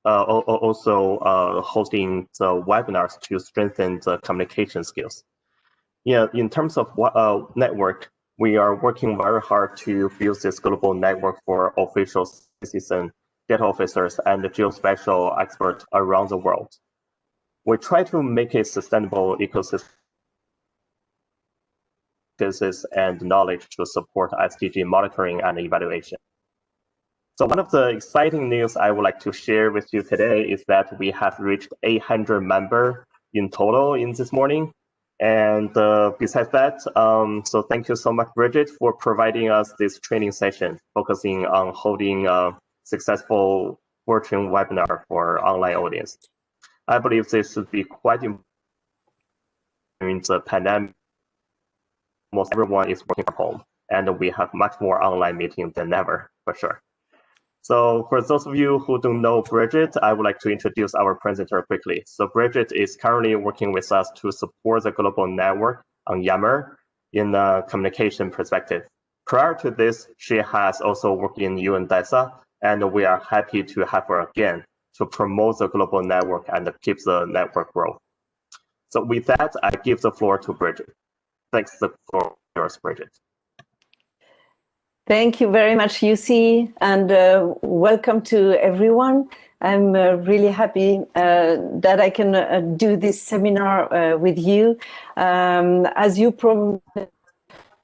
also hosting the webinars to strengthen the communication skills. Yeah, in terms of network, we are working very hard to build this global network for official citizen data officers and geospatial experts around the world. We try to make a sustainable ecosystem and knowledge to support SDG monitoring and evaluation. So one of the exciting news I would like to share with you today is that we have reached 800 members in total in this morning. And besides that, so thank you so much, Brigitte, for providing us this training session, focusing on holding a successful virtual webinar for online audience. I believe this should be quite important during the pandemic. Almost everyone is working from home, and we have much more online meetings than ever, for sure. So for those of you who don't know Brigitte, I would like to introduce our presenter quickly. So Brigitte is currently working with us to support the global network on Yammer in the communication perspective. Prior to this, she has also worked in UNSD, and we are happy to have her again to promote the global network and keep the network growth. So with that, I give the floor to Brigitte. Thanks for yours, Brigitte. Thank you very much, UC, and welcome to everyone. I'm really happy that I can do this seminar with you. As you probably know,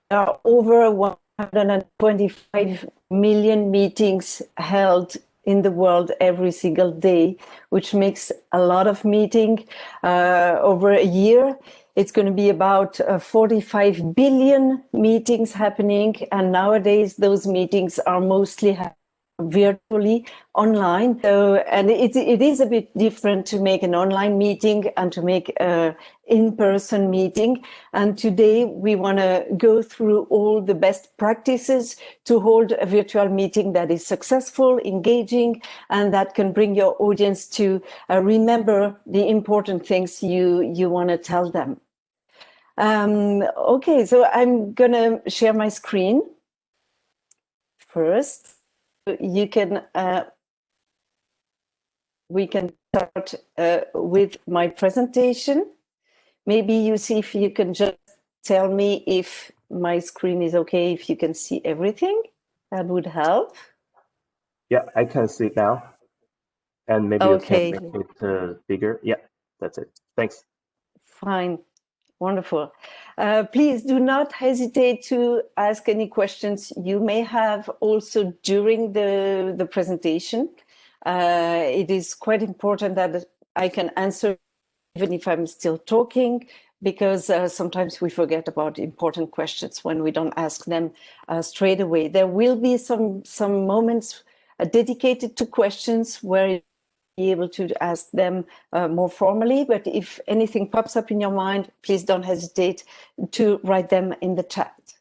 there are over 125 million meetings held in the world every single day, which makes a lot of meetings over a year. It's going to be about 45 billion meetings happening. And nowadays, those meetings are mostly virtually online. So, and it is a bit different to make an online meeting and to make an in-person meeting. And today we want to go through all the best practices to hold a virtual meeting that is successful, engaging, and that can bring your audience to remember the important things you want to tell them. Okay, so I'm going to share my screen first. You can, we can start with my presentation. Maybe you see if you can just tell me if my screen is okay, if you can see everything. That would help. Yeah, I can see it now. And maybe okay. You can make it bigger. Yeah, that's it. Thanks. Fine. Wonderful. Please do not hesitate to ask any questions you may have also during the presentation. It is quite important that I can answer even if I'm still talking, because sometimes we forget about important questions when we don't ask them straight away. There will be some moments dedicated to questions where be able to ask them more formally, but if anything pops up in your mind, please don't hesitate to write them in the chat.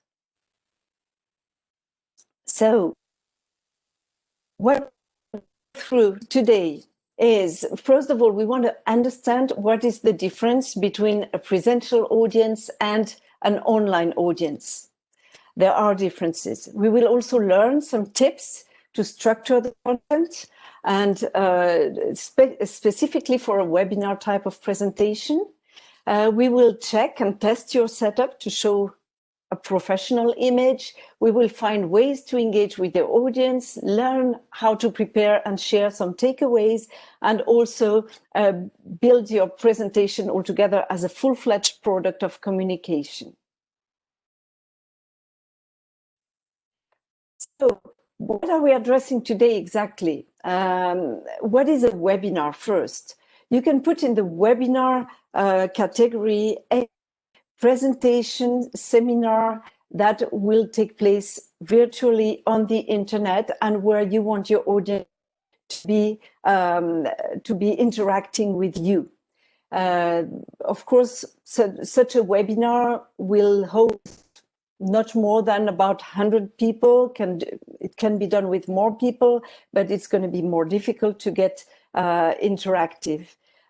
So what we'll go through today is, first of all, we want to understand what is the difference between a presential audience and an online audience. There are differences. We will also learn some tips to structure the content, and specifically for a webinar type of presentation. We will check and test your setup to show a professional image. We will find ways to engage with the audience, learn how to prepare and share some takeaways, and also build your presentation altogether as a full-fledged product of communication. So, what are we addressing today exactly? What is a webinar first? You can put in the webinar category a presentation seminar that will take place virtually on the internet and where you want your audience to be interacting with you. Of course, such a webinar will host not more than about 100 people. It can be done with more people, but it's going to be more difficult to get interactive.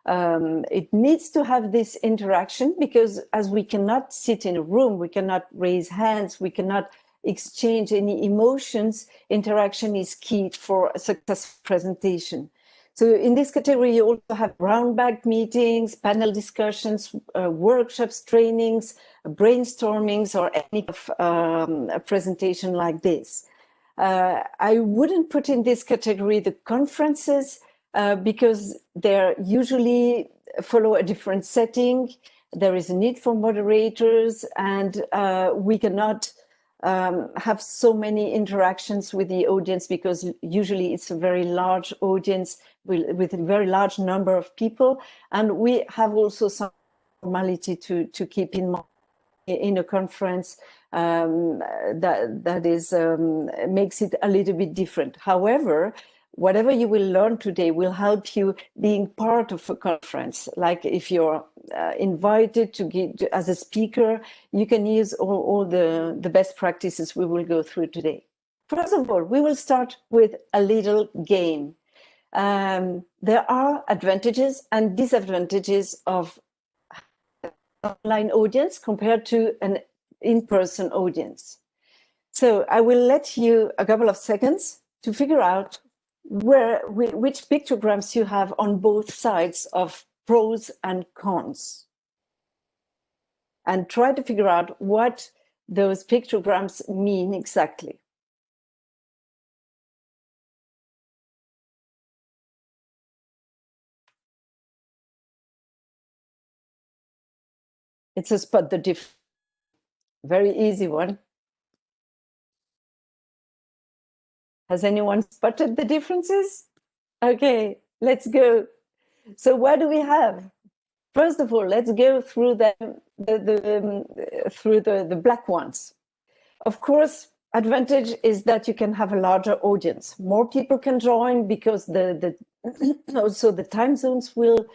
It needs to have this interaction because as we cannot sit in a room, we cannot raise hands, we cannot exchange any emotions, interaction is key for a successful presentation. So in this category, you also have brown bag meetings, panel discussions, workshops, trainings, brainstormings, or any of a presentation like this. I wouldn't put in this category the conferences because they're usually follow a different setting. There is a need for moderators, and we cannot have so many interactions with the audience because usually it's a very large audience with a very large number of people. And we have also some formality to keep in mind in a conference that is makes it a little bit different. However, whatever you will learn today will help you being part of a conference. Like if you're invited to get as a speaker, you can use all the best practices we will go through today. First of all, we will start with a little game. There are advantages and disadvantages of online audience compared to an in-person audience. So I will let you a couple of seconds to figure out which pictograms you have on both sides of pros and cons. And try to figure out what those pictograms mean exactly. It's a spot the difference. Very easy one. Has anyone spotted the differences? Okay, let's go. So what do we have? First of all, let's go through the black ones. Of course, advantage is that you can have a larger audience. More people can join because also the time zones will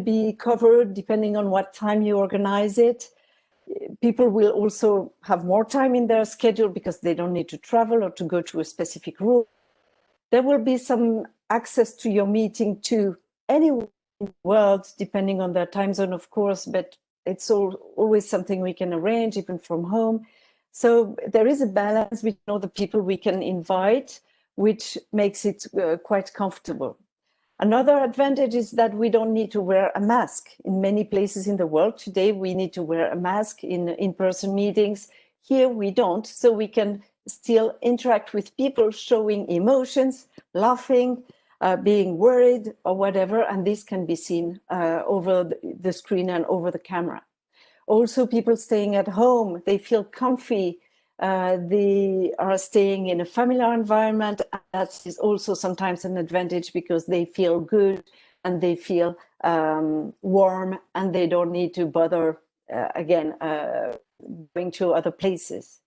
be covered depending on what time you organize it. People will also have more time in their schedule because they don't need to travel or to go to a specific room. There will be some access to your meeting to anyone in the world, depending on their time zone, of course, but it's always something we can arrange, even from home. So there is a balance between all the people we can invite, which makes it quite comfortable. Another advantage is that we don't need to wear a mask. In many places in the world today, we need to wear a mask in in-person meetings. Here we don't, so we can still interact with people showing emotions, laughing, being worried or whatever, and this can be seen over the screen and over the camera. Also, people staying at home, they feel comfy, they are staying in a familiar environment. That is also sometimes an advantage because they feel good and they feel warm and they don't need to bother, again, going to other places.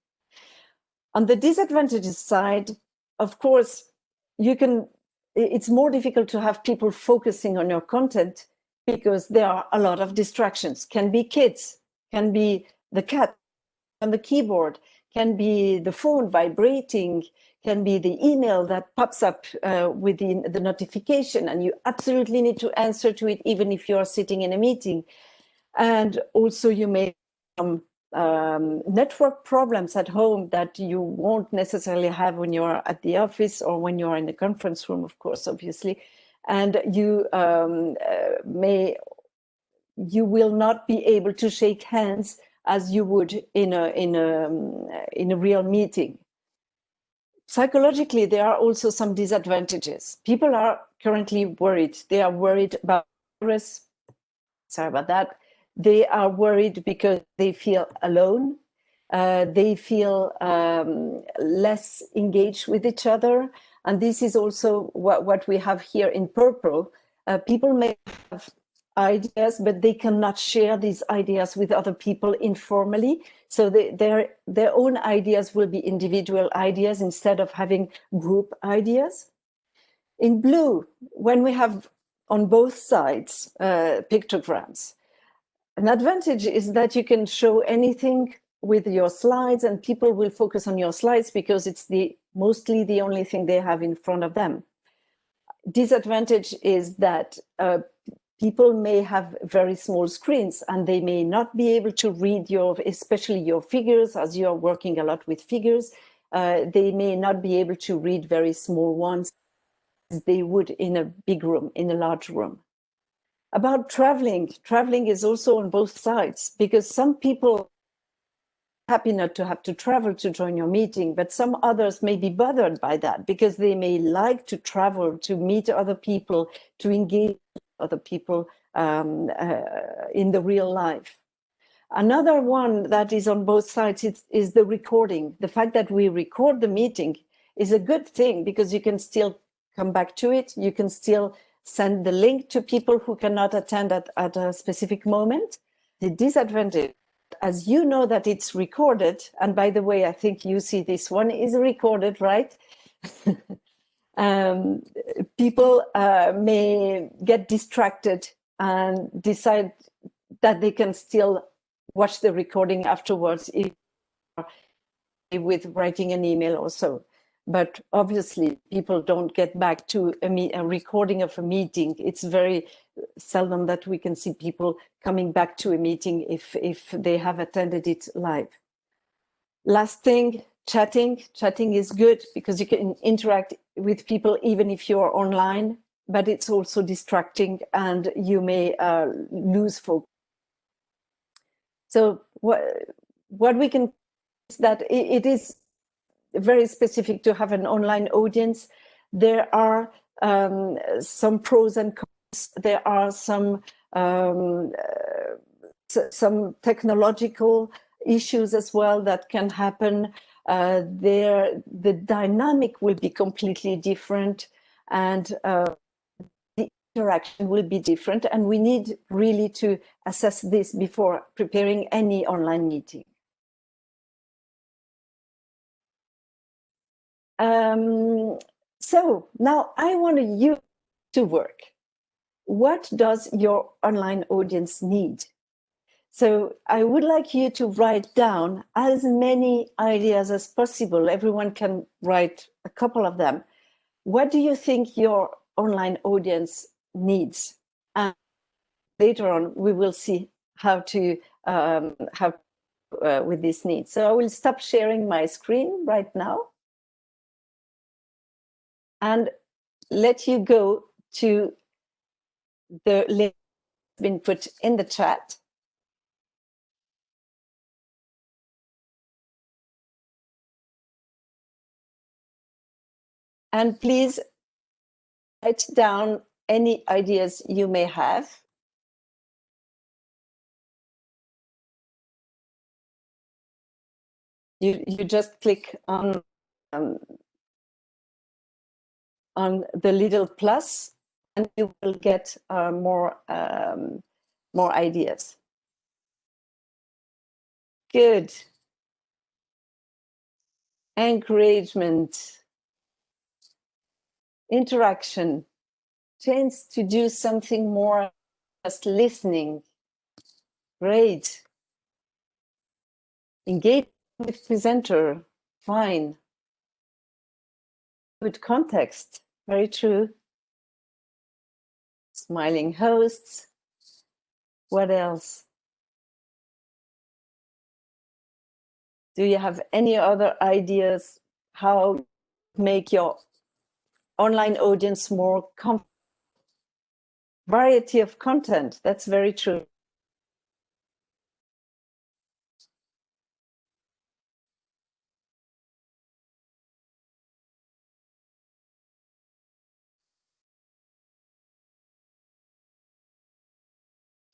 On the disadvantages side, of course, it's more difficult to have people focusing on your content because there are a lot of distractions. Can be kids, can be the cat on the keyboard, can be the phone vibrating, can be the email that pops up with the notification, and you absolutely need to answer to it even if you are sitting in a meeting. And also you may have network problems at home that you won't necessarily have when you're at the office or when you're in the conference room, of course, obviously. And you will not be able to shake hands as you would in a real meeting. Psychologically, there are also some disadvantages. People are currently worried. They are worried about virus. Sorry about that. They are worried because they feel alone. They feel less engaged with each other. And this is also what we have here in purple. People may have ideas, but they cannot share these ideas with other people informally. So their own ideas will be individual ideas instead of having group ideas. In blue, when we have on both sides pictograms, an advantage is that you can show anything with your slides and people will focus on your slides because it's mostly the only thing they have in front of them. Disadvantage is that people may have very small screens and they may not be able to read especially your figures, as you're working a lot with figures. They may not be able to read very small ones. they would in a big room, in a large room. About traveling, traveling is also on both sides, because some people are happy not to have to travel to join your meeting, but some others may be bothered by that because they may like to travel, to meet other people, to engage with other people in the real life. Another one that is on both sides is the recording. The fact that we record the meeting is a good thing because you can still come back to it. You can still send the link to people who cannot attend at a specific moment. The disadvantage, as you know that it's recorded, and by the way, I think you see this one is recorded, right? People may get distracted and decide that they can still watch the recording afterwards with writing an email or so. But obviously, people don't get back to a recording of a meeting. It's very seldom that we can see people coming back to a meeting if they have attended it live. Last thing, chatting. Chatting is good because you can interact with people even if you're online, but it's also distracting and you may lose focus. So what we can is that it is very specific to have an online audience. There are some pros and cons. There are some technological issues as well that can happen. The dynamic will be completely different, and the interaction will be different. And we need really to assess this before preparing any online meeting. So now I want you to work. What does your online audience need? So I would like you to write down as many ideas as possible. Everyone can write a couple of them. What do you think your online audience needs? And later on, we will see how to with these needs. So I will stop sharing my screen right now and let you go to the link that's been put in the chat. And please write down any ideas you may have. You just click on the little plus, and you will get more ideas. Good. Encouragement. Interaction. Chance to do something more, just listening. Great. Engage with presenter. Fine. Good context. Very true. Smiling hosts. What else? Do you have any other ideas how to make your online audience more comfortable? Variety of content. That's very true.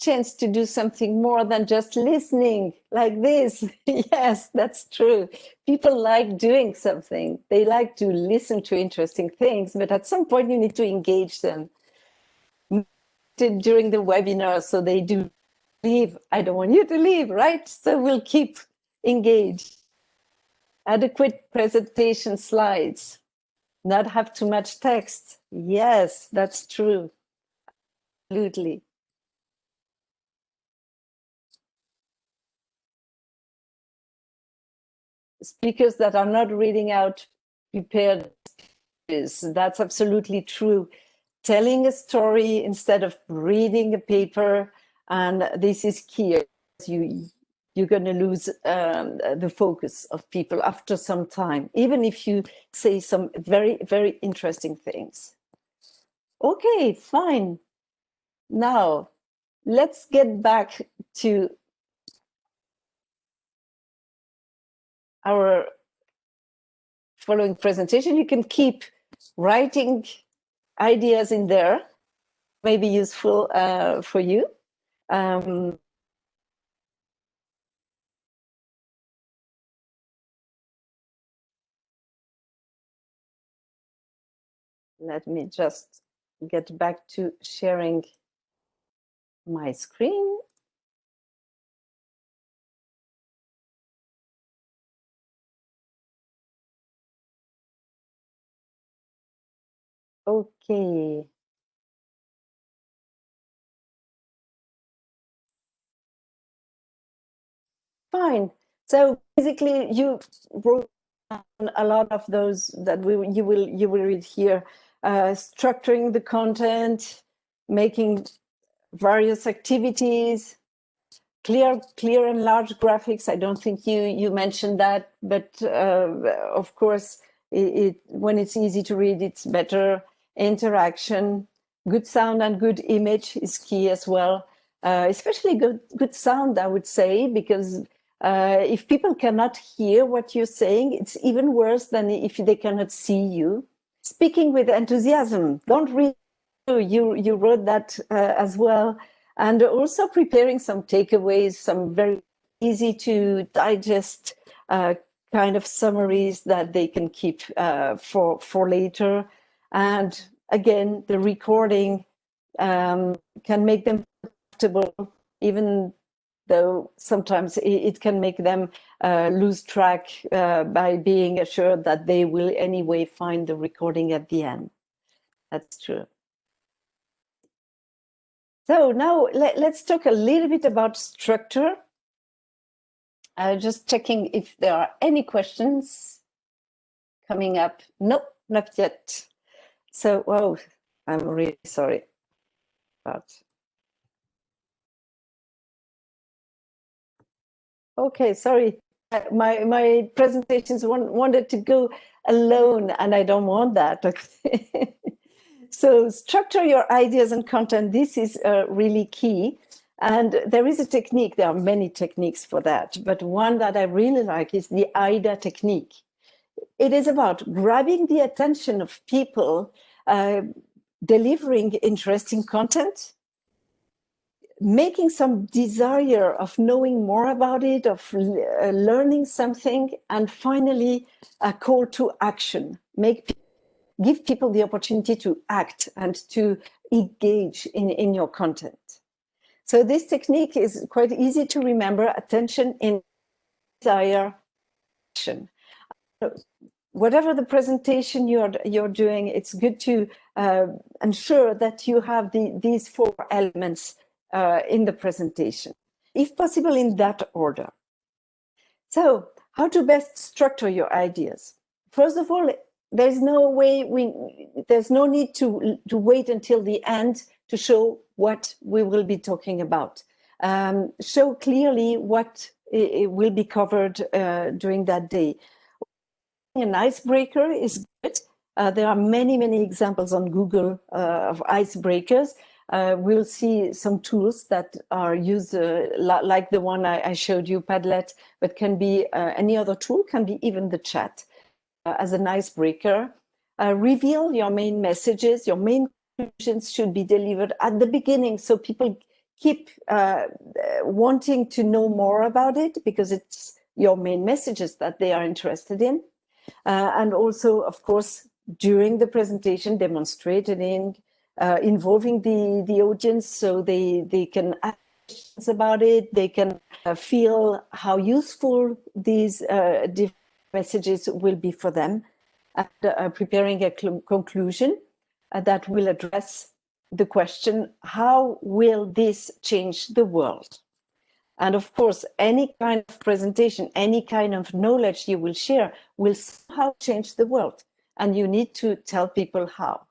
Chance to do something more than just listening like this. Yes, that's true. People like doing something. They like to listen to interesting things, but at some point you need to engage them during the webinar so they do leave. I don't want you to leave, right? So we'll keep engaged. Adequate presentation slides. Not have too much text. Yes, that's true. Absolutely. Speakers that are not reading out prepared speeches. That's absolutely true. Telling a story instead of reading a paper, and this is key. You're going to lose the focus of people after some time, even if you say some very, very interesting things. Okay, fine. Now, let's get back to our following presentation. You can keep writing ideas in there, may be useful for you. Let me just get back to sharing my screen. Okay. Fine. So basically, you wrote down a lot of those that you will read here. Structuring the content, making various activities, clear and large graphics. I don't think you mentioned that, but of course, when it's easy to read, it's better. Interaction, good sound and good image is key as well. Especially good sound, I would say, because if people cannot hear what you're saying, it's even worse than if they cannot see you. Speaking with enthusiasm. Don't read. You wrote that as well. And also preparing some takeaways, some very easy to digest kind of summaries that they can keep for later. And again, the recording can make them comfortable, even though sometimes it can make them lose track by being assured that they will anyway find the recording at the end. That's true. So now let's talk a little bit about structure. Just checking if there are any questions coming up. Nope, not yet. So, oh, I'm really sorry about. Okay, sorry. My presentations wanted to go alone, and I don't want that. Okay. So structure your ideas and content. This is really key. And there is a technique, there are many techniques for that, but one that I really like is the AIDA technique. It is about grabbing the attention of people, delivering interesting content, making some desire of knowing more about it, of learning something, and finally a call to action. Give people the opportunity to act and to engage in your content. So this technique is quite easy to remember: attention, in desire, action. Whatever the presentation you're doing, it's good to ensure that you have these four elements in the presentation, if possible in that order. So how to best structure your ideas? First of all, there's no need to wait until the end to show what we will be talking about. Show clearly what it will be covered during that day. An icebreaker is good. There are many examples on Google of icebreakers. We'll see some tools that are used like the one I showed you, Padlet, but can be any other tool, can be even the chat as an icebreaker. Reveal your main messages. Your main conclusions should be delivered at the beginning, so people keep wanting to know more about it, because it's your main messages that they are interested in. And also, of course, during the presentation, demonstrated involving the audience, so they can ask questions about it, they can feel how useful these different messages will be for them, and preparing a conclusion that will address the question, how will this change the world? And of course, any kind of presentation, any kind of knowledge you will share will somehow change the world. And you need to tell people how.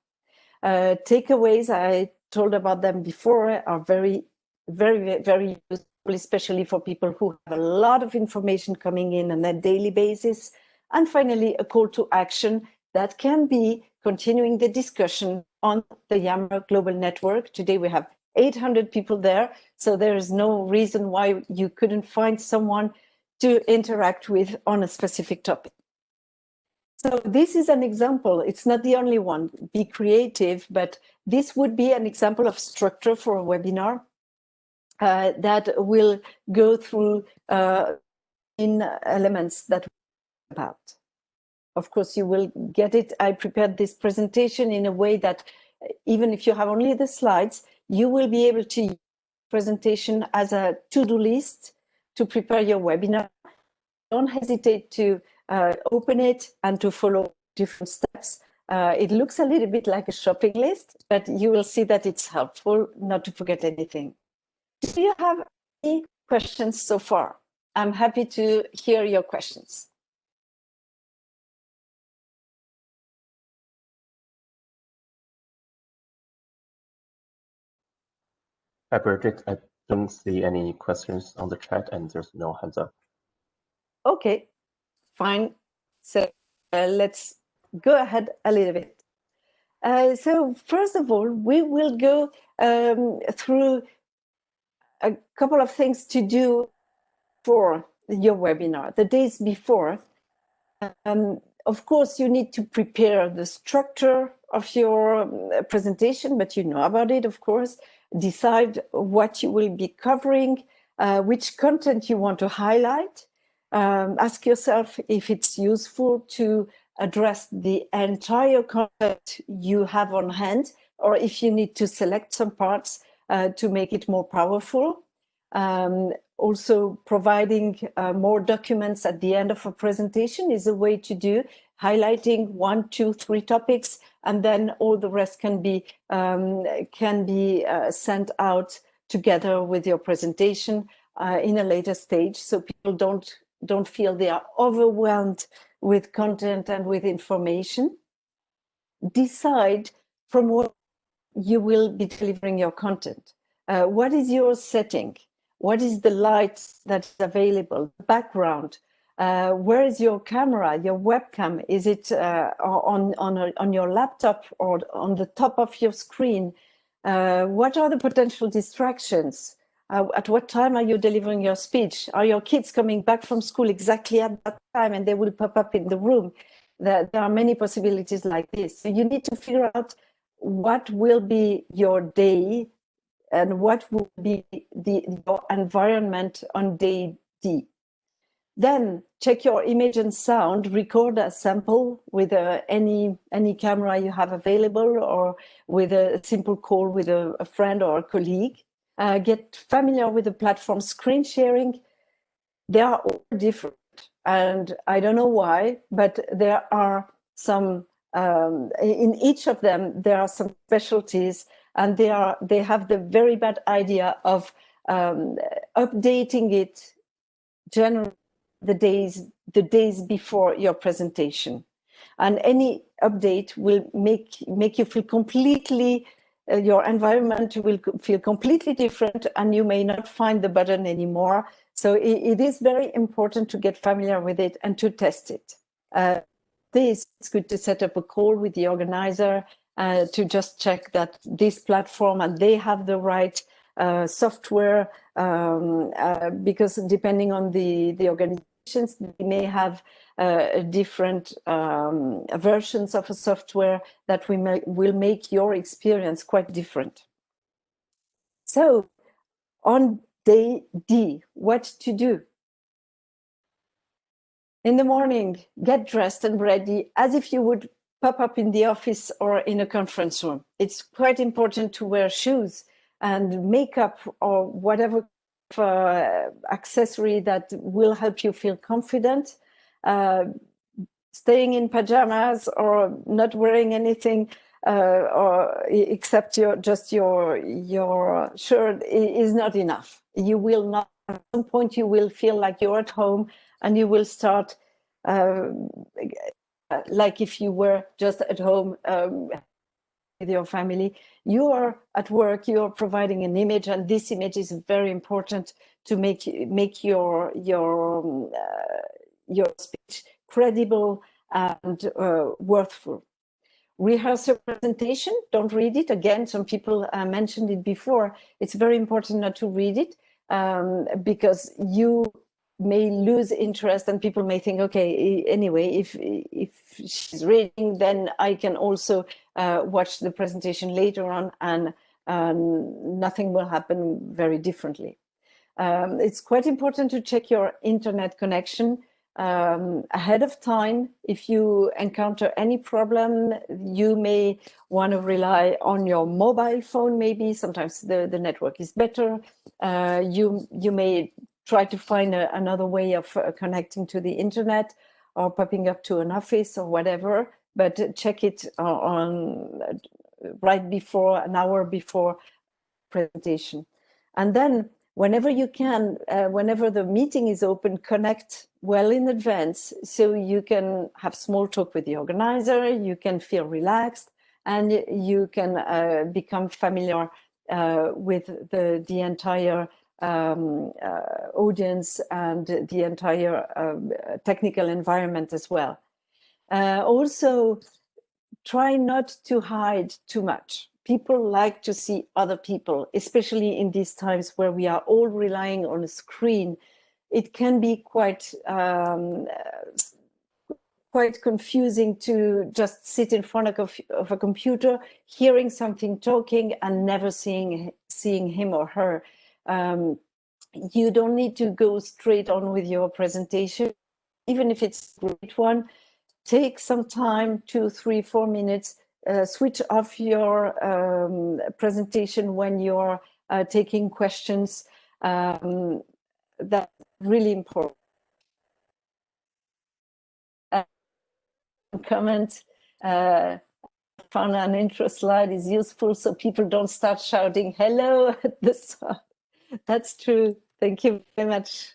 Takeaways, I told about them before, are very useful, especially for people who have a lot of information coming in on a daily basis. And finally, a call to action that can be continuing the discussion on the Yammer Global Network. Today we have 800 people there, so there is no reason why you couldn't find someone to interact with on a specific topic. So this is an example. It's not the only one. Be creative, but this would be an example of structure for a webinar that will go through in elements that we're about. Of course, you will get it. I prepared this presentation in a way that even if you have only the slides, you will be able to use the presentation as a to-do list to prepare your webinar. Don't hesitate to open it and to follow different steps. It looks a little bit like a shopping list, but you will see that it's helpful not to forget anything. Do you have any questions so far? I'm happy to hear your questions. Hi, Brigitte. I don't see any questions on the chat, and there's no hands up. Okay, fine. So let's go ahead a little bit. So first of all, we will go through a couple of things to do for your webinar, the days before. Of course, you need to prepare the structure of your presentation, but you know about it, of course. Decide what you will be covering, which content you want to highlight. Ask yourself if it's useful to address the entire content you have on hand, or if you need to select some parts to make it more powerful. Also, providing more documents at the end of a presentation is a way to do, highlighting 1, 2, 3 topics, and then all the rest can be sent out together with your presentation in a later stage, so people don't feel they are overwhelmed with content and with information. Decide from what you will be delivering your content. What is your setting? What is the light that's available? The background? Where is your camera, your webcam? Is it on your laptop or on the top of your screen? What are the potential distractions? At what time are you delivering your speech? Are your kids coming back from school exactly at that time and they will pop up in the room? There are many possibilities like this. So you need to figure out what will be your day and what will be your environment on day D. Then check your image and sound, record a sample with any camera you have available or with a simple call with a friend or a colleague. Get familiar with the platform screen sharing. They are all different. And I don't know why, but there are some, in each of them, there are some specialties, and they have the very bad idea of updating it generally the days before your presentation. And any update will make you feel completely, your environment will feel completely different, and you may not find the button anymore. So it is very important to get familiar with it and to test it. It's good to set up a call with the organizer to just check that this platform and they have the right software, because depending on the organizations, they may have different versions of a software that will make your experience quite different. So on day D, what to do? In the morning, get dressed and ready as if you would pop up in the office or in a conference room. It's quite important to wear shoes and makeup or whatever accessory that will help you feel confident. Staying in pajamas or not wearing anything or except your shirt is not enough. You will not, at some point you will feel like you're at home, and you will start like if you were just at home with your family. You are at work, you are providing an image, and this image is very important to make your speech credible and worthful. rehearse your presentation. Don't read it. Again, some people mentioned it before. It's very important not to read it because you may lose interest and people may think, okay, anyway, if she's reading, then I can also watch the presentation later on, and nothing will happen very differently. It's quite important to check your internet connection ahead of time. If you encounter any problem, you may want to rely on your mobile phone. Maybe sometimes the network is better. You may try to find another way of connecting to the internet or popping up to an office or whatever, but check it on right before, an hour before presentation. And then whenever you can, whenever the meeting is open, connect well in advance so you can have small talk with the organizer, you can feel relaxed, and you can become familiar with the entire audience and the entire technical environment as well. Also, try not to hide too much. People like to see other people, especially in these times where we are all relying on a screen. It can be quite confusing to just sit in front of a computer, hearing something talking and never seeing him or her. You don't need to go straight on with your presentation, even if it's a great one. Take some time, 2, 3, 4 minutes, switch off your presentation when you're taking questions. That's really important. Comment, found an intro slide is useful so people don't start shouting hello at the start. That's true. Thank you very much,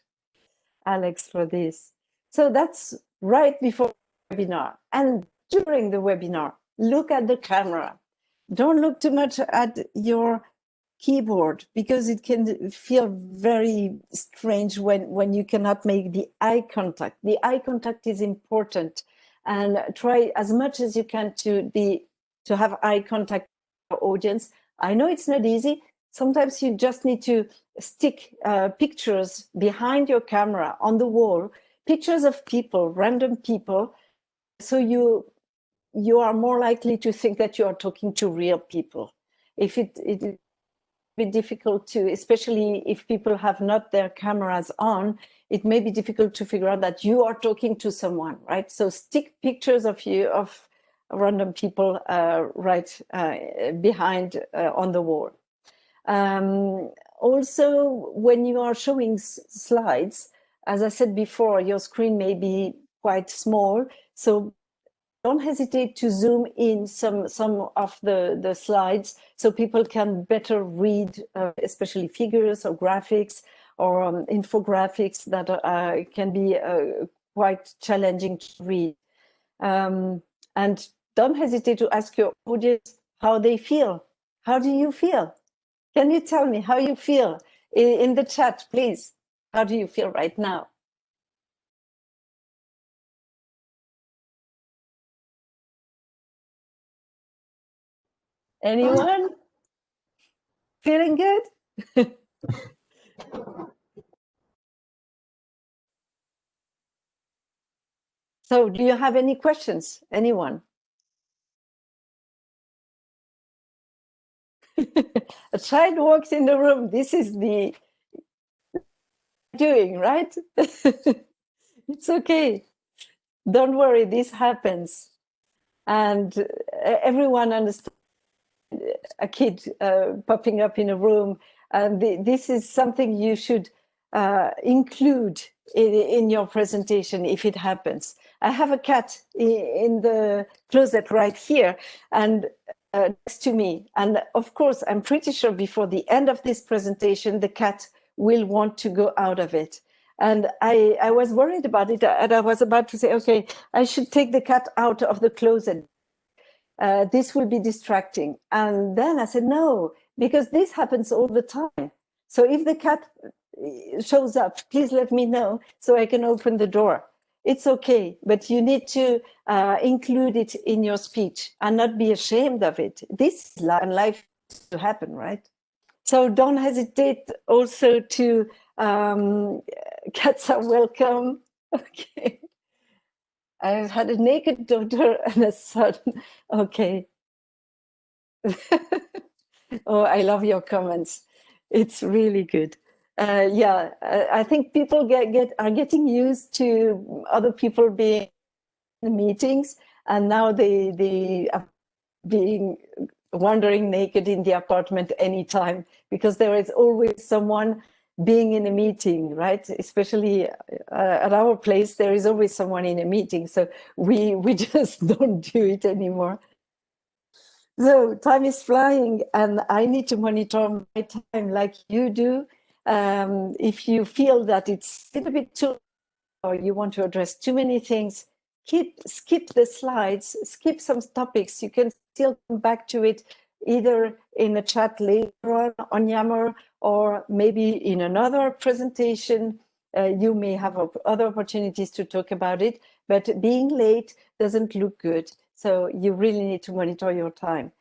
Alex, for this. So that's right before the webinar. And during the webinar, look at the camera. Don't look too much at your keyboard because it can feel very strange when you cannot make the eye contact. The eye contact is important, and try as much as you can to have eye contact with your audience. I know it's not easy. Sometimes you just need to stick pictures behind your camera on the wall, pictures of people, random people, so you are more likely to think that you are talking to real people. If it be difficult to, especially if people have not their cameras on, it may be difficult to figure out that you are talking to someone, right? So stick pictures of you, of random people right behind on the wall. Also, when you are showing slides, as I said before, your screen may be quite small, so don't hesitate to zoom in some of the slides so people can better read, especially figures or graphics or infographics that can be quite challenging to read. And don't hesitate to ask your audience how they feel. How do you feel? Can you tell me how you feel in the chat, please? How do you feel right now? Anyone? Feeling good? So do you have any questions? Anyone? A child walks in the room. This is the doing, right? It's okay. Don't worry, this happens. And everyone understands a kid popping up in a room. And this is something you should include in your presentation if it happens. I have a cat in the closet right here and next to me. And of course, I'm pretty sure before the end of this presentation, the cat will want to go out of it. And I was worried about it. And I was about to say, okay, I should take the cat out of the closet. This will be distracting. And then I said, no, because this happens all the time. So if the cat shows up, please let me know so I can open the door. it's okay, but you need to include it in your speech and not be ashamed of it. This is life to happen, right? So don't hesitate also to, cats are welcome. Okay. I've had a naked daughter and a son. Okay. Oh, I love your comments. It's really good. Yeah, I think people are getting used to other people being in meetings, and now they are being wandering naked in the apartment anytime, because there is always someone being in a meeting, right? Especially at our place, there is always someone in a meeting, so we just don't do it anymore. So time is flying, and I need to monitor my time like you do. If you feel that it's a little bit too, or you want to address too many things, skip the slides, skip some topics. You can still come back to it either in a chat later on Yammer, or maybe in another presentation. You may have other opportunities to talk about it, but being late doesn't look good. So you really need to monitor your time.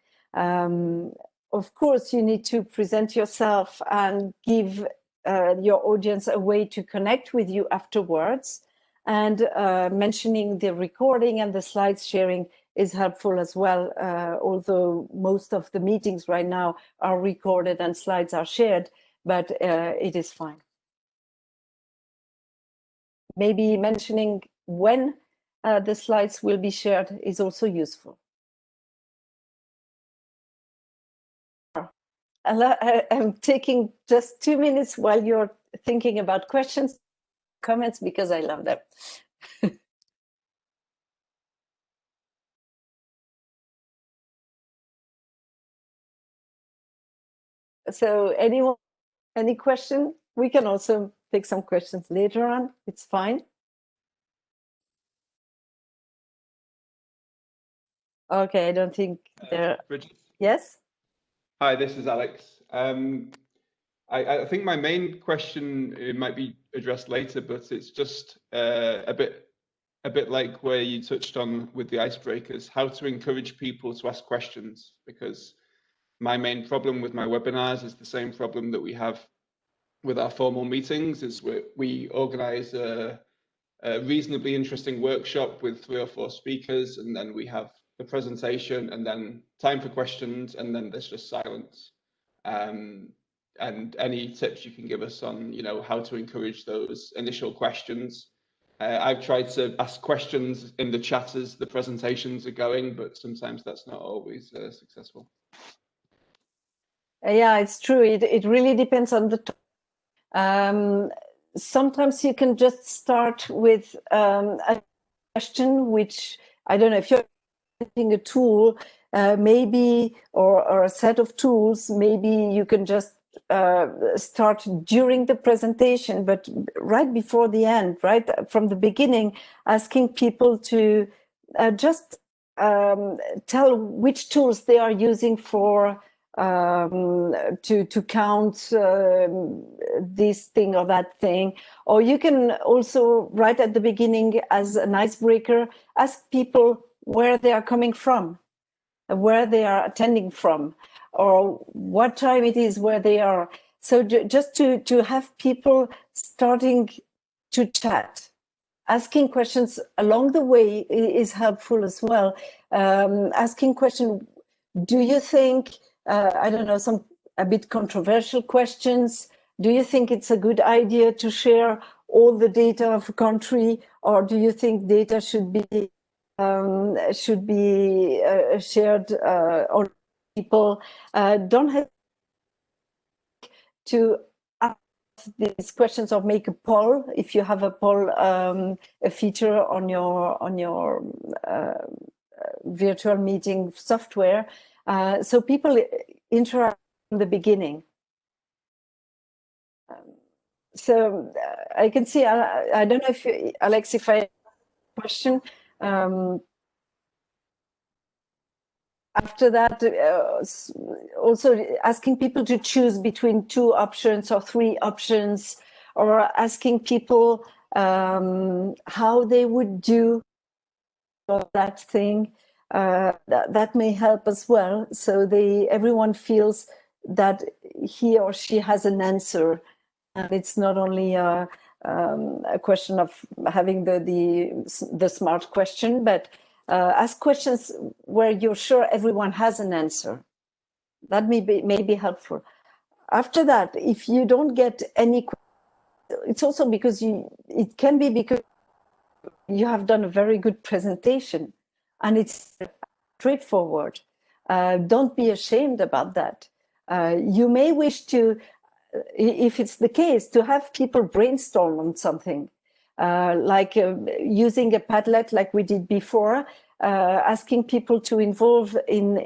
Of course, you need to present yourself and give your audience a way to connect with you afterwards. And mentioning the recording and the slides sharing is helpful as well, although most of the meetings right now are recorded and slides are shared, but it is fine. Maybe mentioning when the slides will be shared is also useful. I'm taking just 2 minutes while you're thinking about questions, comments, because I love them. So anyone, any question? We can also take some questions later on. It's fine. Okay, I don't think there. Brigitte. Yes? Hi, this is Alex. I think my main question, it might be addressed later, but it's just a bit like where you touched on with the icebreakers, how to encourage people to ask questions, because my main problem with my webinars is the same problem that we have with our formal meetings, is we organize a reasonably interesting workshop with 3 or 4 speakers, and then we have the presentation and then time for questions, and then there's just silence. And any tips you can give us on, how to encourage those initial questions. I've tried to ask questions in the chat as the presentations are going, but sometimes that's not always successful. Yeah, it's true. It really depends on the sometimes you can just start with a question, which I don't know if you're using a tool, maybe, or a set of tools, maybe you can just start during the presentation, but right before the end, right from the beginning, asking people to just tell which tools they are using for to count this thing or that thing. Or you can also, right at the beginning, as an icebreaker, ask people where they are coming from, where they are attending from, or what time it is where they are. So just to have people starting to chat. Asking questions along the way is helpful as well. Asking question, do you think, I don't know, some a bit controversial questions. Do you think it's a good idea to share all the data of a country, or do you think data should be shared on people? Don't have to ask these questions or make a poll. If you have a poll, a feature on your virtual meeting software, so people interact from the beginning. So I can see, I don't know if you, Alex, if I have a question. After that, also asking people to choose between 2 options or 3 options, or asking people how they would do that thing. That may help as well. So everyone feels that he or she has an answer, and it's not only a question of having the smart question, but ask questions where you're sure everyone has an answer. That may be helpful. After that, if you don't get any, it's also because it can be because you have done a very good presentation and it's straightforward. Don't be ashamed about that. You may wish to, if it's the case, to have people brainstorm on something, like using a Padlet like we did before, asking people to involve in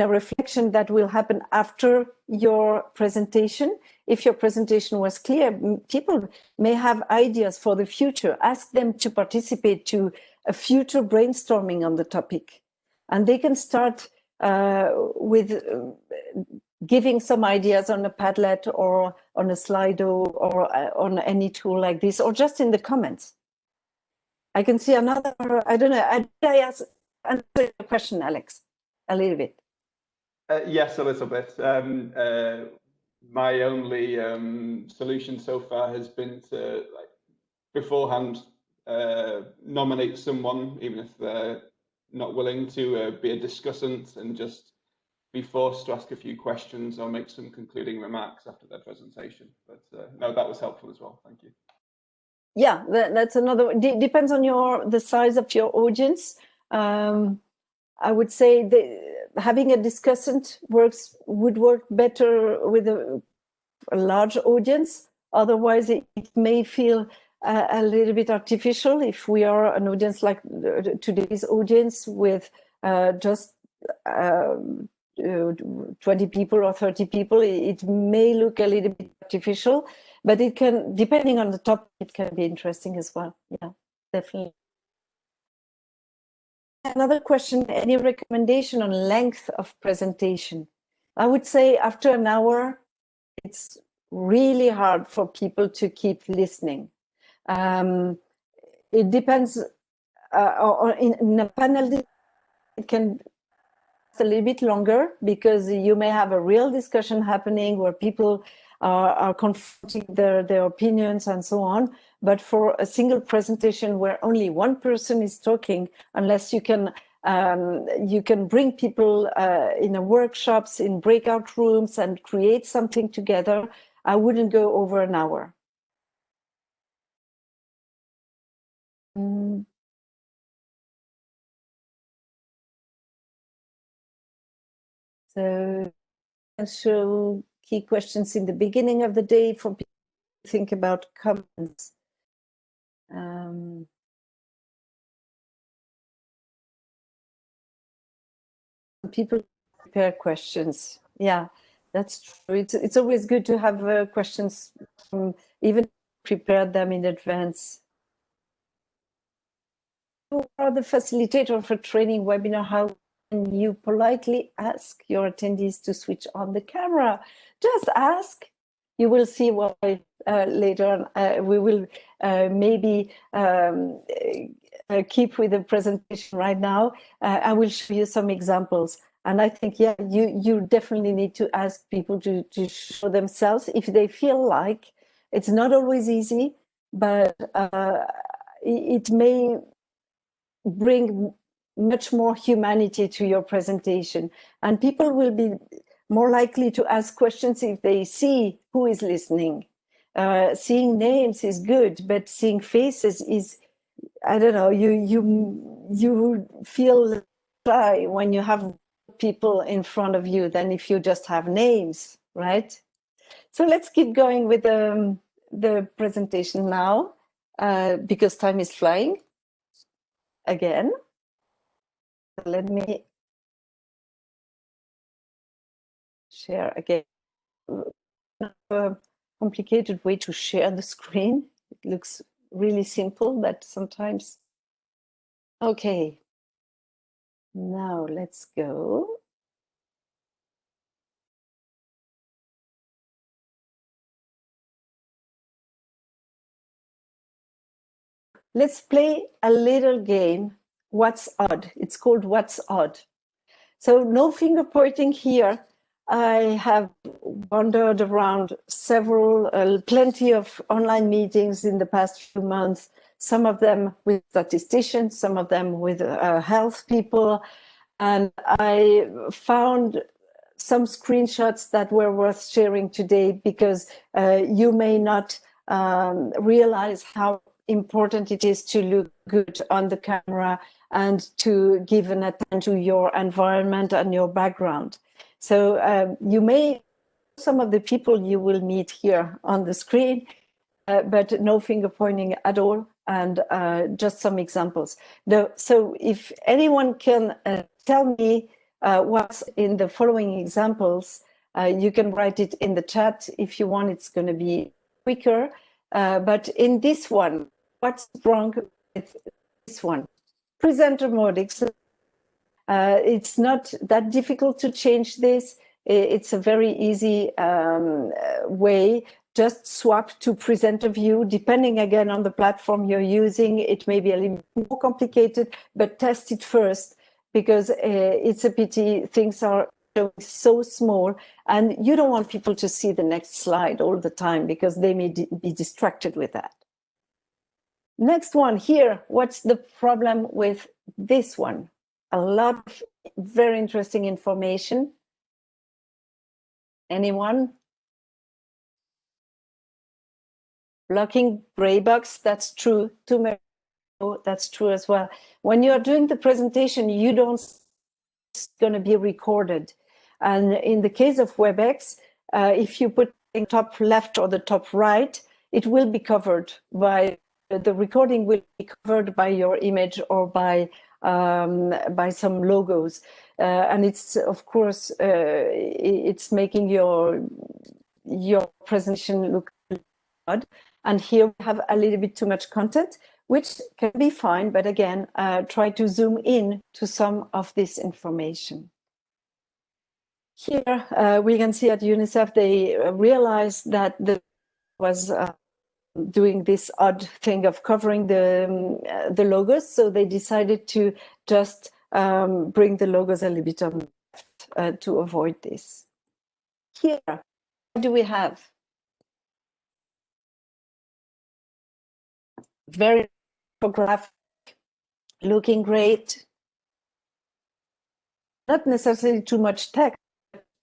a reflection that will happen after your presentation. If your presentation was clear, people may have ideas for the future. Ask them to participate to a future brainstorming on the topic. And they can start with giving some ideas on a Padlet or on a Slido or on any tool like this, or just in the comments. I can see another, I don't know, did I answer the question, Alex, a little bit? Yes, a little bit. My only solution so far has been to, like, beforehand nominate someone, even if they're not willing to be a discussant, and just be forced to ask a few questions or make some concluding remarks after their presentation. But no, that was helpful as well. Thank you. Yeah, that's another. Depends on the size of your audience. I would say having a discussant would work better with a large audience. Otherwise, it may feel a little bit artificial. If we are an audience like today's audience with just 20 people or 30 people, it may look a little bit artificial, but it can, depending on the topic, it can be interesting as well. Yeah, definitely. Another question, any recommendation on length of presentation? I would say after an hour, it's really hard for people to keep listening. It depends, or in a panel, it can a little bit longer because you may have a real discussion happening where people are confronting their opinions and so on. But for a single presentation where only one person is talking, unless you can bring people in a workshops, in breakout rooms, and create something together, I wouldn't go over an hour. So I'll show key questions in the beginning of the day for people to think about comments. People prepare questions. Yeah, that's true. It's always good to have questions, even prepare them in advance. You are the facilitator for training webinar. How can you politely ask your attendees to switch on the camera? Just ask. You will see why later on. We will maybe keep with the presentation right now. I will show you some examples. And I think, yeah, you definitely need to ask people to show themselves if they feel like. It's not always easy, but it may bring much more humanity to your presentation. And people will be more likely to ask questions if they see who is listening. Seeing names is good, but seeing faces is, I don't know, you feel shy when you have people in front of you than if you just have names, right? So let's keep going with the presentation now, because time is flying again. Let me share again. A complicated way to share the screen. It looks really simple, but sometimes. Okay. Now let's go. let's play a little game. What's odd? It's called What's Odd. So no finger pointing here. I have wandered around plenty of online meetings in the past few months, some of them with statisticians, some of them with health people. And I found some screenshots that were worth sharing today because you may not realize how important it is to look good on the camera and to give an attention to your environment and your background. So you may, some of the people you will meet here on the screen, but no finger pointing at all, and just some examples. So if anyone can tell me what's in the following examples, you can write it in the chat if you want. It's going to be quicker. But in this one, what's wrong with this one? Presenter mode. It's not that difficult to change this. It's a very easy way. Just swap to presenter view, depending again on the platform you're using. It may be a little more complicated, but test it first, because it's a pity things are so small and you don't want people to see the next slide all the time because they may be distracted with that. Next one here, what's the problem with this one? A lot of very interesting information. Anyone? Blocking gray box, that's true. Too many, that's true as well. When you're doing the presentation, you don't, it's going to be recorded. And in the case of WebEx, if you put in top left or the top right, it will be covered by, the recording will be covered by your image or by some logos. And it's, of course, it's making your presentation look odd. And here we have a little bit too much content, which can be fine, but again, try to zoom in to some of this information. Here, we can see at UNICEF, they realized that the was doing this odd thing of covering the logos, so they decided to just bring the logos a little bit on left to avoid this. Here, what do we have? Very graphic, looking great. Not necessarily too much text,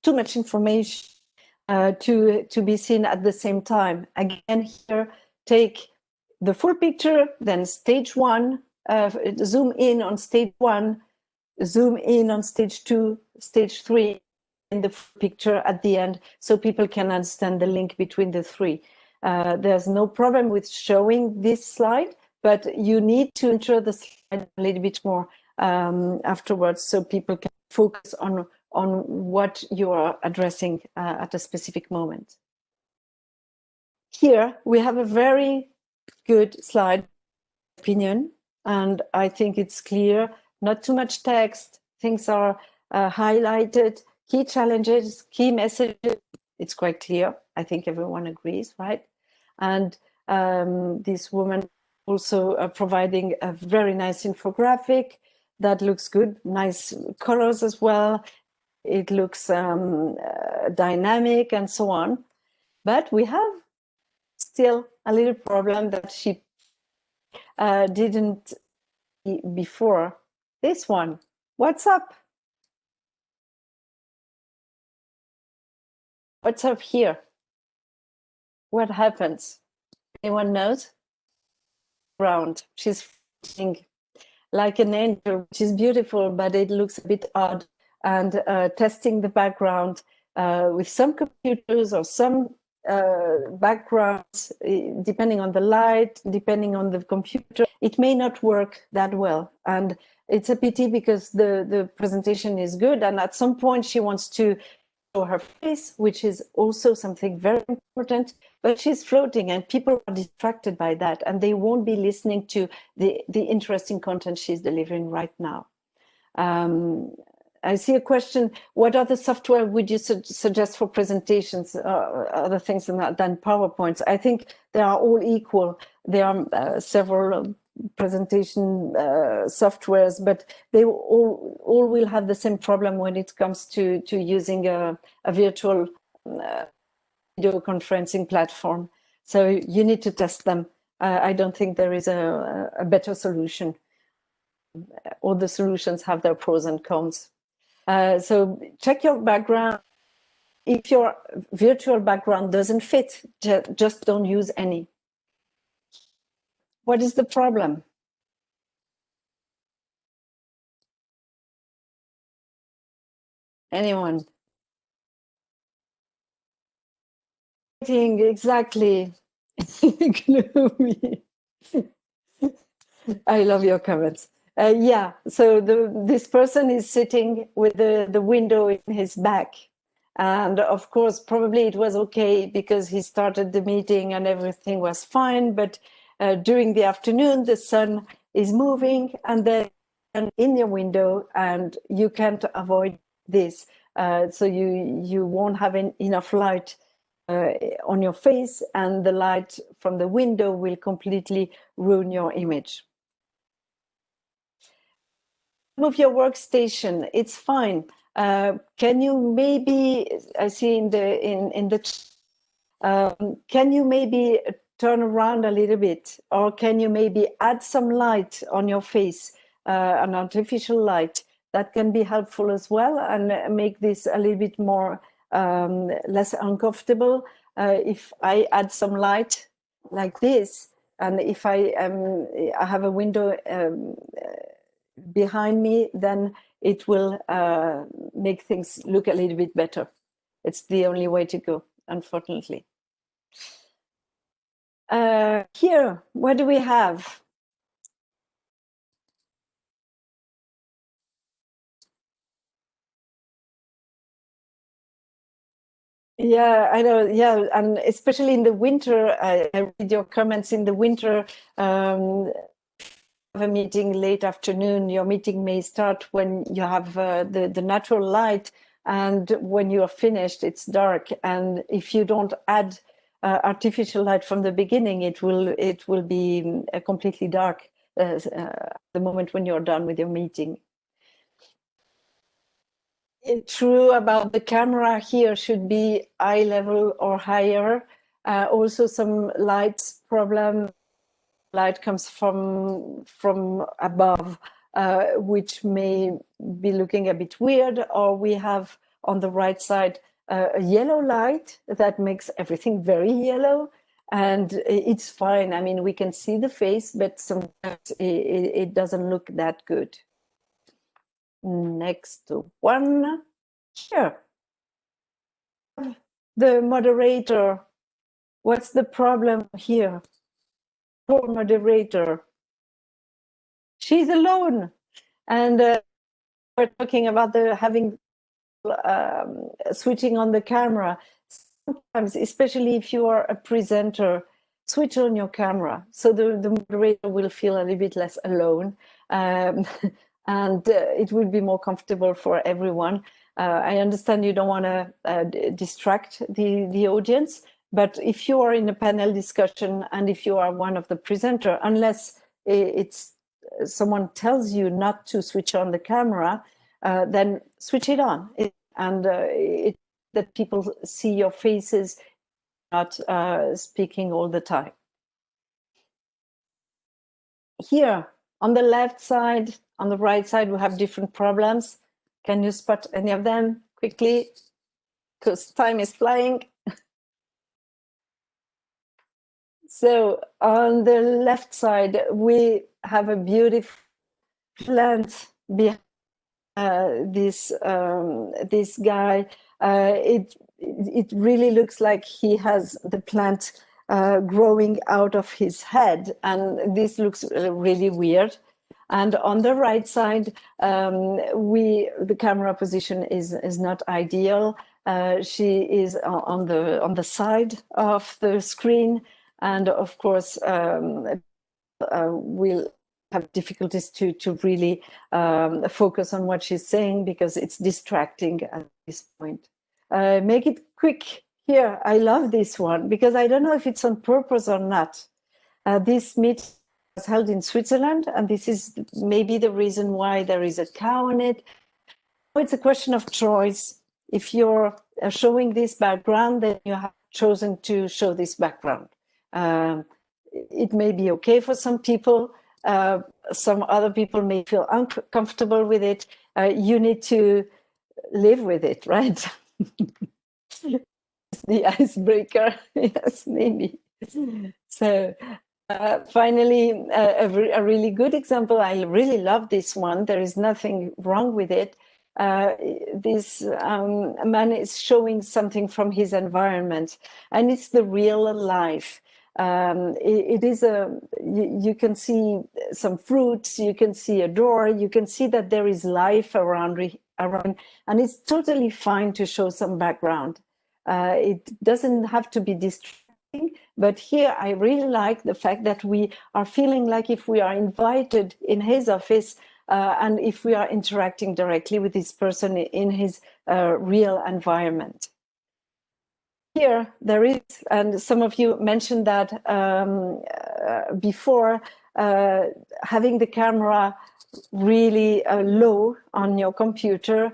too much information to be seen at the same time. Again, here, take the full picture, then stage one, zoom in on stage one, zoom in on stage two, stage three, in the picture at the end, so people can understand the link between the three. There's no problem with showing this slide, but you need to enter the slide a little bit more afterwards, so people can focus on what you are addressing at a specific moment. Here we have a very good slide, opinion, and I think it's clear, not too much text, things are highlighted, key challenges, key messages, it's quite clear. I think everyone agrees, right? And this woman also providing a very nice infographic that looks good, nice colors as well. It looks dynamic and so on. But we have still a little problem that she didn't see before. This one, what's up? What's up here? What happens? Anyone knows? Round. She's like an angel, which is beautiful, but it looks a bit odd. And testing the background with some computers or some backgrounds, depending on the light, depending on the computer, it may not work that well. And it's a pity because the presentation is good. And at some point she wants to show her face, which is also something very important, but she's floating and people are distracted by that and they won't be listening to the interesting content she's delivering right now. I see a question, what other software would you suggest for presentations, other things than PowerPoints? I think they are all equal. There are several presentation softwares, but they all will have the same problem when it comes to using a virtual video conferencing platform. So you need to test them. I don't think there is a better solution. All the solutions have their pros and cons. So check your background. If your virtual background doesn't fit, just don't use any. What is the problem? Anyone? Exactly. Gloomy. I love your comments. Yeah, so this person is sitting with the window in his back. And of course, probably it was okay because he started the meeting and everything was fine. But during the afternoon, the sun is moving and then in your window, and you can't avoid this. So you won't have enough light on your face, and the light from the window will completely ruin your image. Move your workstation, it's fine. Can you maybe, I see in the can you maybe turn around a little bit, or can you maybe add some light on your face, an artificial light? That can be helpful as well and make this a little bit more less uncomfortable. If I add some light like this, and if I have a window behind me, then it will make things look a little bit better. It's the only way to go, unfortunately. Here, what do we have? Yeah, I know. Yeah, and especially in the winter, I read your comments in the winter. Have a meeting late afternoon. Your meeting may start when you have the natural light, and when you are finished, it's dark. And if you don't add artificial light from the beginning, it will be completely dark the moment when you're done with your meeting. True about the camera here should be eye level or higher. Also some light problem. Light comes from above, which may be looking a bit weird. Or we have on the right side a yellow light that makes everything very yellow. And it's fine. I mean, we can see the face, but sometimes it doesn't look that good. Next one. Here. The moderator. What's the problem here? Poor moderator. She's alone. And we're talking about having switching on the camera. Sometimes, especially if you are a presenter, switch on your camera so the moderator will feel a little bit less alone. And it will be more comfortable for everyone. I understand you don't want to distract the audience, but if you are in a panel discussion and if you are one of the presenter, unless it's someone tells you not to switch on the camera, then switch it on. That people see your faces, not speaking all the time. Here, on the left side, on the right side, we have different problems. Can you spot any of them quickly? Because time is flying. So on the left side, we have a beautiful plant behind this guy. It really looks like he has the plant growing out of his head, and this looks really weird. And on the right side, the camera position is not ideal. She is on the side of the screen, and of course, we'll have difficulties to really focus on what she's saying because it's distracting at this point. Make it quick here. I love this one because I don't know if it's on purpose or not. This meeting was held in Switzerland, and this is maybe the reason why there is a cow on it. It's a question of choice. If you're showing this background, then you have chosen to show this background. It may be okay for some people. Some other people may feel uncomfortable with it. You need to live with it, right? The icebreaker, yes, maybe. So finally, a really good example. I really love this one. There is nothing wrong with it. This man is showing something from his environment, and it's the real life. It is you can see some fruits, you can see a door, you can see that there is life around, and it's totally fine to show some background. It doesn't have to be distracting, but here I really like the fact that we are feeling like if we are invited in his office and if we are interacting directly with this person in his real environment. Here there is, and some of you mentioned that before, having the camera really low on your computer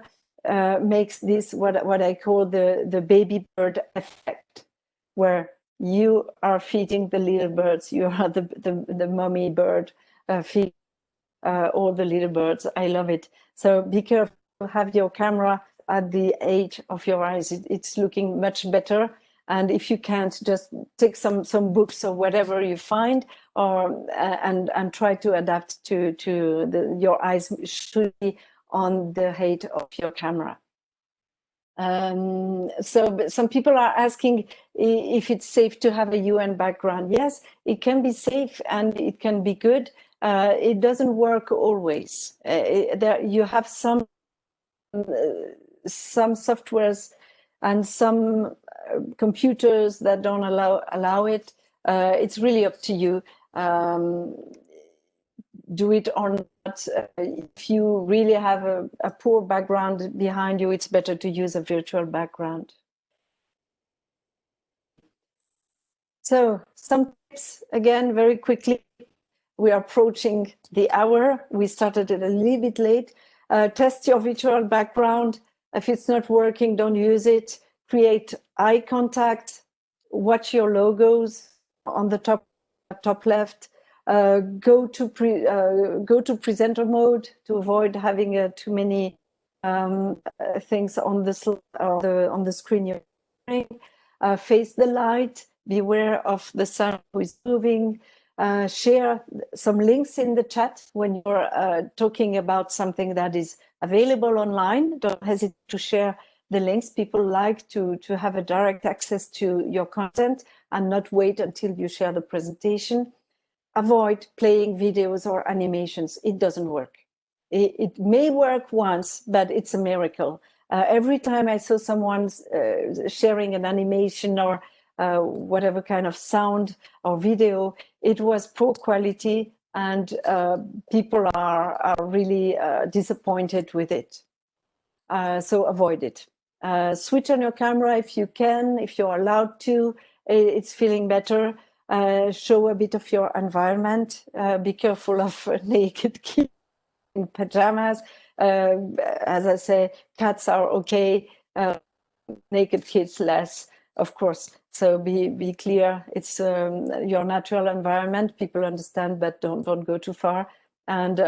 makes this what I call the baby bird effect, where you are feeding the little birds. You are the mommy bird feeding all the little birds. I love it. So be careful. Have your camera at the edge of your eyes. It's looking much better. And if you can't, just take some books or whatever you find, or and try to adapt to your eyes should be on the height of your camera. So some people are asking if it's safe to have a UN background. Yes, it can be safe and it can be good. It doesn't work always. You have some softwares and some computers that don't allow it. It's really up to you. Do it or not. If you really have a poor background behind you, it's better to use a virtual background. So some tips, again, very quickly. We are approaching the hour. We started it a little bit late. Test your virtual background. If it's not working, don't use it. Create eye contact. Watch your logos on the top left. Go to presenter mode to avoid having too many things on the screen you're hearing. Face the light. Beware of the sun who is moving. Share some links in the chat when you're talking about something that is available online. Don't hesitate to share the links. People like to have a direct access to your content and not wait until you share the presentation. Avoid playing videos or animations. It doesn't work. It may work once, but it's a miracle. Every time I saw someone sharing an animation or whatever kind of sound or video, it was poor quality, and people are really disappointed with it. So avoid it. Switch on your camera if you can, if you're allowed to. It's feeling better. Show a bit of your environment. Be careful of naked kids in pajamas. As I say, cats are okay. Naked kids less, of course. So be clear. It's your natural environment. People understand, but don't go too far. And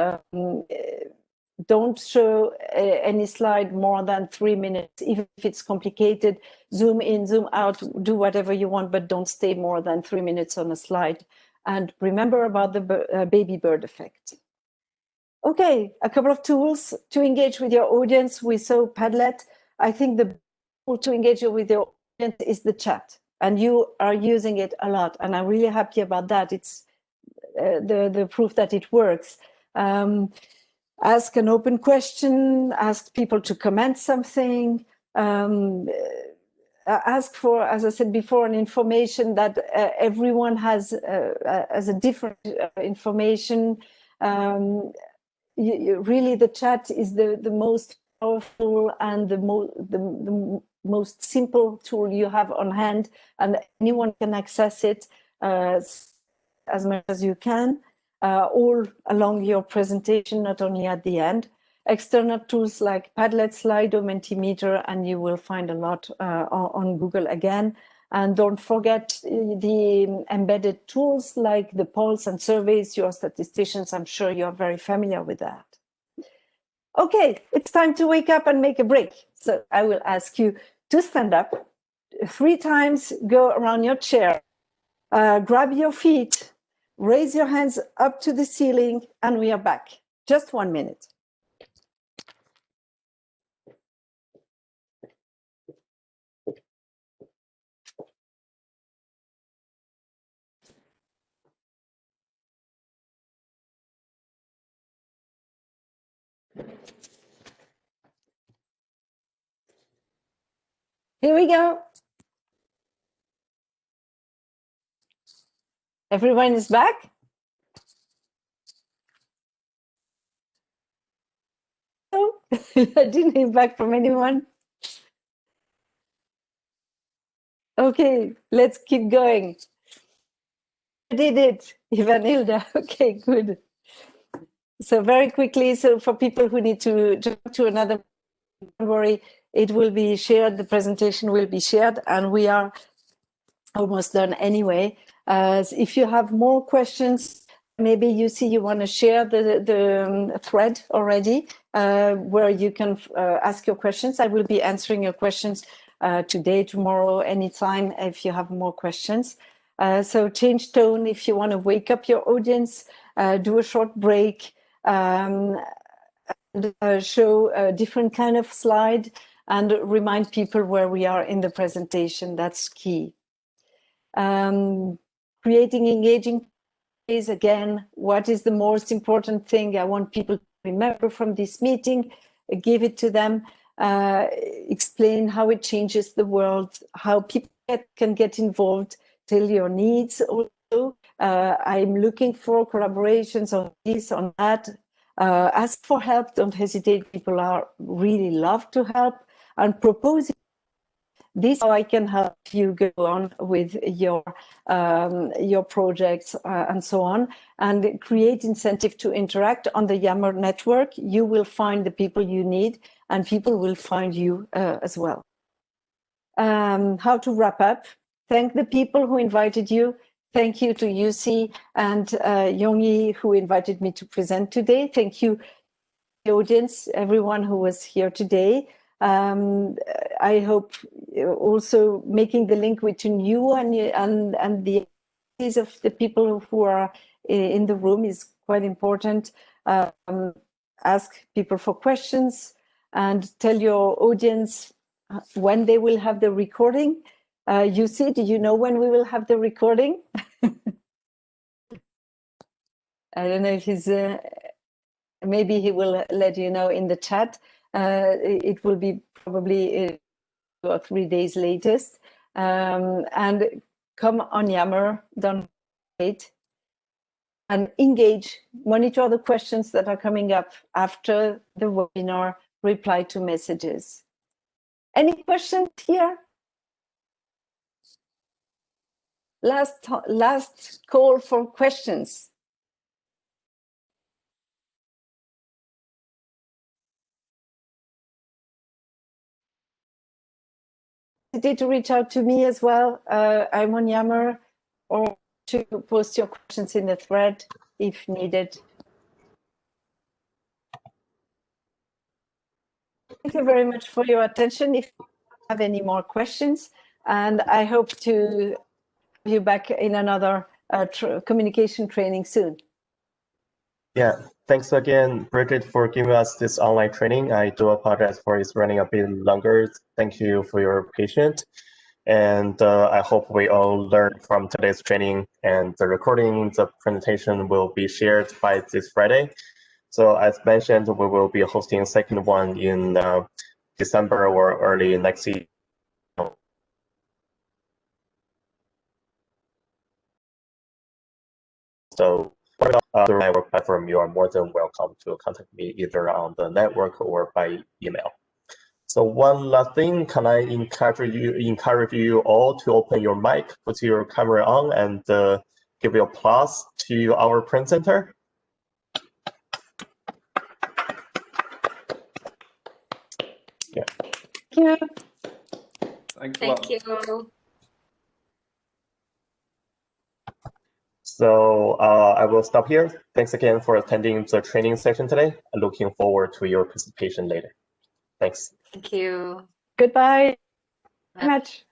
don't show any slide more than 3 minutes, even if it's complicated. Zoom in, zoom out, do whatever you want, but don't stay more than 3 minutes on a slide. And remember about the baby bird effect. Okay, a couple of tools to engage with your audience. We saw Padlet. I think the tool to engage with your audience is the chat, and you are using it a lot. And I'm really happy about that. It's the proof that it works. Ask an open question, ask people to comment something, ask for, as I said before, an information that everyone has as a different information. Really, the chat is the most powerful and the most simple tool you have on hand, and anyone can access it as much as you can. all along your presentation, not only at the end. External tools like Padlet, Slido, Mentimeter, and you will find a lot on Google again. And don't forget the embedded tools like the polls and surveys. Your statisticians, I'm sure you're very familiar with that. Okay, it's time to wake up and make a break. So I will ask you to stand up 3 times, go around your chair, grab your feet, raise your hands up to the ceiling, and we are back. Just 1 minute. Here we go. Everyone is back? No, I didn't hear back from anyone. Okay, let's keep going. I did it, Ivanilda. Okay, good. So very quickly, so for people who need to jump to another, don't worry, it will be shared, the presentation will be shared, and we are almost done anyway. If you have more questions, maybe you see you want to share the thread already, where you can ask your questions. I will be answering your questions today, tomorrow, anytime, if you have more questions. So change tone if you want to wake up your audience, do a short break, show a different kind of slide, and remind people where we are in the presentation. That's key. Creating engaging is, again, what is the most important thing I want people to remember from this meeting? Give it to them, explain how it changes the world, how people can get involved, tell your needs also. I'm looking for collaborations on this, on that. Ask for help, don't hesitate. People are really love to help, and propose this how I can help you go on with your projects and so on, and create incentive to interact on the Yammer network. You will find the people you need, and people will find you as well. How to wrap up? Thank the people who invited you. Thank you to Yusi and Yongyi who invited me to present today. Thank you, the audience, everyone who was here today. I hope also making the link between you and the of the people who are in the room is quite important. Ask people for questions and tell your audience when they will have the recording. Yusi, do you know when we will have the recording? I don't know if he's, maybe he will let you know in the chat. It will be probably 2 or 3 days latest. And come on Yammer, don't wait. And engage, monitor the questions that are coming up after the webinar, reply to messages. Any questions here? Last call for questions. To reach out to me as well. I'm on Yammer, or to post your questions in the thread if needed. Thank you very much for your attention. If you have any more questions, and I hope to have you back in another communication training soon. Yeah, thanks again, Brigitte, for giving us this online training. I do apologize for it's running a bit longer. Thank you for your patience. And I hope we all learned from today's training, and the recording, the presentation will be shared by this Friday. So as mentioned, we will be hosting a second one in December or early next year. So for the network platform, you are more than welcome to contact me either on the network or by email. So one last thing, can I encourage you all to open your mic, put your camera on, and give you applause to our presenter. Yeah. Thank you. Thanks a lot. Thank you. So I will stop here. Thanks again for attending the training session today. I'm looking forward to your participation later. Thanks. Thank you. Goodbye. Very much.